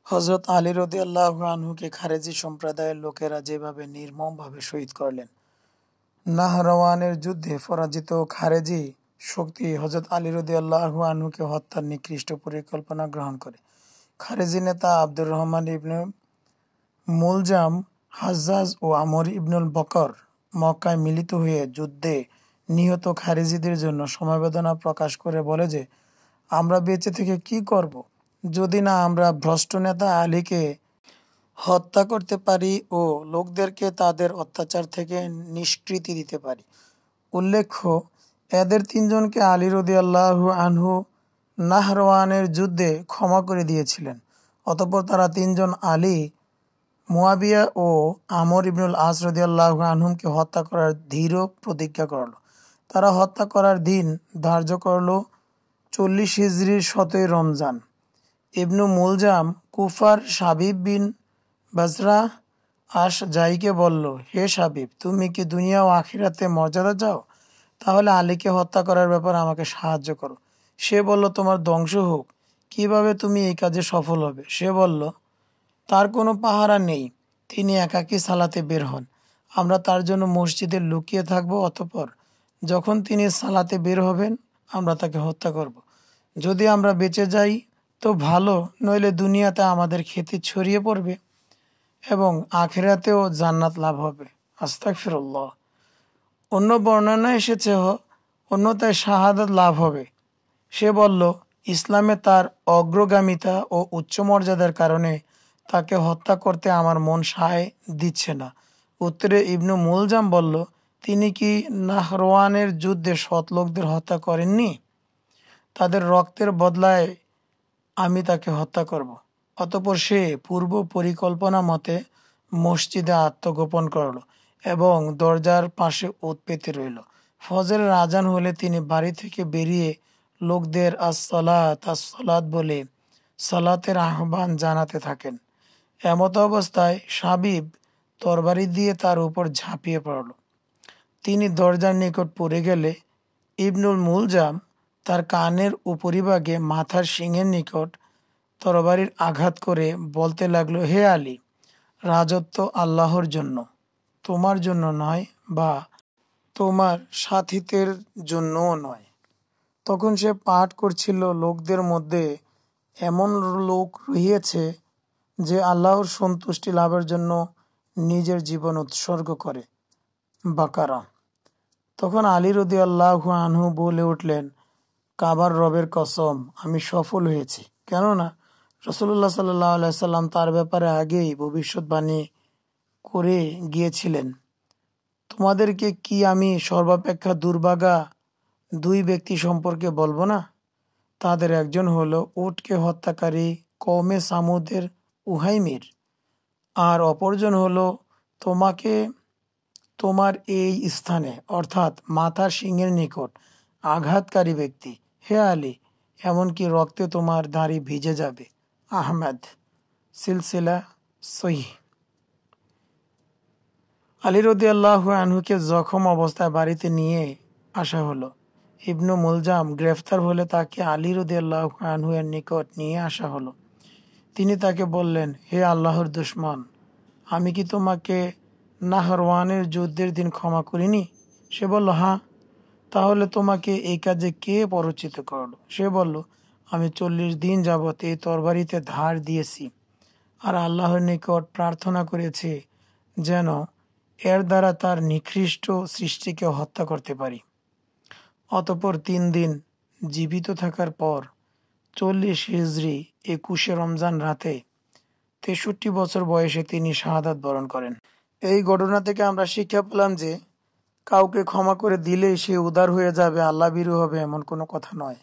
হযরত আলী রাদিয়াল্লাহু আনহুকে খারেজি সম্প্রদায়ের লোকেরা যেভাবে নির্মমভাবে শহীদ করলেন। নাহরওয়ানের যুদ্ধে পরাজিত খারেজি শক্তি হযরত আলী রাদিয়াল্লাহু আনহুকে হত্যার নিকৃষ্ট পরিকল্পনা গ্রহণ করে। খারেজি নেতা আব্দুর রহমান ইবনে মুলজাম, হাজ্জাজ ও আমর ইবনুল বকর মক্কায় মিলিত হয়ে যুদ্ধে নিহত খারেজিদের জন্য সমবেদনা প্রকাশ করে বলে যে, আমরা বেঁচে থেকে কি করব যদি না আমরা ভ্রষ্ট নেতা আলীকে হত্যা করতে পারি ও লোকদেরকে তাদের অত্যাচার থেকে নিষ্কৃতি দিতে পারি। উল্লেখ্য, এদের তিনজনকে আলী রাদিয়াল্লাহু আনহু নাহরওয়ানের যুদ্ধে ক্ষমা করে দিয়েছিলেন। অতঃপর তারা তিনজন আলী, মুয়াবিয়া ও আমর ইবনুল আস রাদিয়াল্লাহু আনহুমকে হত্যা করার দৃঢ় প্রতিজ্ঞা করল। তারা হত্যা করার দিন ধার্য করল 40 হিজরির 17 রমজান। ইবনু মুলজাম কুফার শাবিব বিন বাজরা আশ জাইকে বলল, হে শাবিব, তুমি কি দুনিয়া ও আখিরাতে মর্যাদা চাও? তাহলে আলীকে হত্যা করার ব্যাপারে আমাকে সাহায্য করো। সে বলল, তোমার ধ্বংস হোক, কিভাবে তুমি এই কাজে সফল হবে? সে বলল, তার কোনো পাহারা নেই, তিনি একাকী সালাতে বের হন, আমরা তার জন্য মসজিদে লুকিয়ে থাকবো, অতঃপর যখন তিনি সালাতে বের হবেন আমরা তাকে হত্যা করব। যদি আমরা বেঁচে যাই তো ভালো, নইলে দুনিয়াতে আমাদের খ্যাতি ছড়িয়ে পড়বে এবং আখিরাতেও জান্নাত লাভ হবে। আস্তাগফিরুল্লাহ। অন্য বর্ণনায় এসেছে অন্যথায় শাহাদাত লাভ হবে। সে বলল, ইসলামে তার অগ্রগামিতা ও উচ্চ মর্যাদার কারণে তাকে হত্যা করতে আমার মন সায় দিচ্ছে না। উত্তরে ইবনু মুলজাম বলল, তিনি কি নাহরওয়ানের যুদ্ধে সৎ লোকদের হত্যা করেননি? তাদের রক্তের বদলায় আমি তাকে হত্যা করব। অতঃপর সে পূর্ব পরিকল্পনা মতে মসজিদে আত্মগোপন করল এবং দরজার পাশে ওত পেতে রইল। ফজরের আজান হলে তিনি বাড়ি থেকে বেরিয়ে লোকদের আসসালাত আসসালাত বলে সালাতের আহ্বান জানাতে থাকেন। এমত অবস্থায় শাবিব তরবারি দিয়ে তার উপর ঝাঁপিয়ে পড়ল। তিনি দরজার নিকট পড়ে গেলে ইবনুল মুলজাম তার কানের উপরিভাগে মাথার শিংয়ের নিকট তরবারির আঘাত করে বলতে লাগলো, হে আলী, রাজত্ব আল্লাহর জন্য, তোমার জন্য নয় বা তোমার সাথীদের জন্যও নয়। তখন সে পাঠ করছিল, লোকদের মধ্যে এমন লোক রহিয়েছে যে আল্লাহর সন্তুষ্টি লাভের জন্য নিজের জীবন উৎসর্গ করে। বাকারা। তখন আলী রাদিয়াল্লাহু আনহু বলে উঠলেন, কাবার রবের কসম, আমি সফল হয়েছি, কেননা রাসূলুল্লাহ সাল্লাল্লাহু আলাইহি সাল্লাম তার ব্যাপারে আগেই ভবিষ্যৎবাণী করে গিয়েছিলেন। তোমাদেরকে কি আমি সর্বাপেক্ষা দুর্ভাগা দুই ব্যক্তি সম্পর্কে বলবো না? তাদের একজন হলো উটকে হত্যাকারী কওমে সামুদের উহাইমির, আর অপরজন হলো তোমাকে তোমার এই স্থানে অর্থাৎ মাথার শিংয়ের নিকট আঘাতকারী ব্যক্তি। হে আলী, এমনকি রক্তে তোমার দাড়ি ভিজে যাবে। আহমেদ, সিলসিলা সহিহ। আলী রাদিয়াল্লাহু আনহুকে জখম অবস্থায় বাড়িতে নিয়ে আসা হলো। ইবনু মুলজাম গ্রেফতার হলে তাকে আলী রাদিয়াল্লাহু আনহু এর নিকট নিয়ে আসা হলো। তিনি তাকে বললেন, হে আল্লাহর দুশমন, আমি কি তোমাকে নাহরওয়ানের যুদ্ধের দিন ক্ষমা করিনি? সে বলল, হ্যাঁ। তাহলে তোমাকে এই কাজে কে পরিচিত করলো? সে বলল, আমি 40 দিন যাবত এই তরবারিতে ধার দিয়েছি আর আল্লাহর নিকট প্রার্থনা করেছি যেন এর দ্বারা তার নিকৃষ্ট সৃষ্টিকে হত্যা করতে পারি। অতঃপর 3 দিন জীবিত থাকার পর 40 হিজরি 21 রমজান রাতে 63 বছর বয়সে তিনি শাহাদাত বরণ করেন। এই ঘটনা থেকে আমরা শিক্ষা পেলাম যে কাউকে ক্ষমা করে দিলেই সে উদার হয়ে যাবে, আল্লাহ ভীরু হবে, এমন কোনো কথা নয়।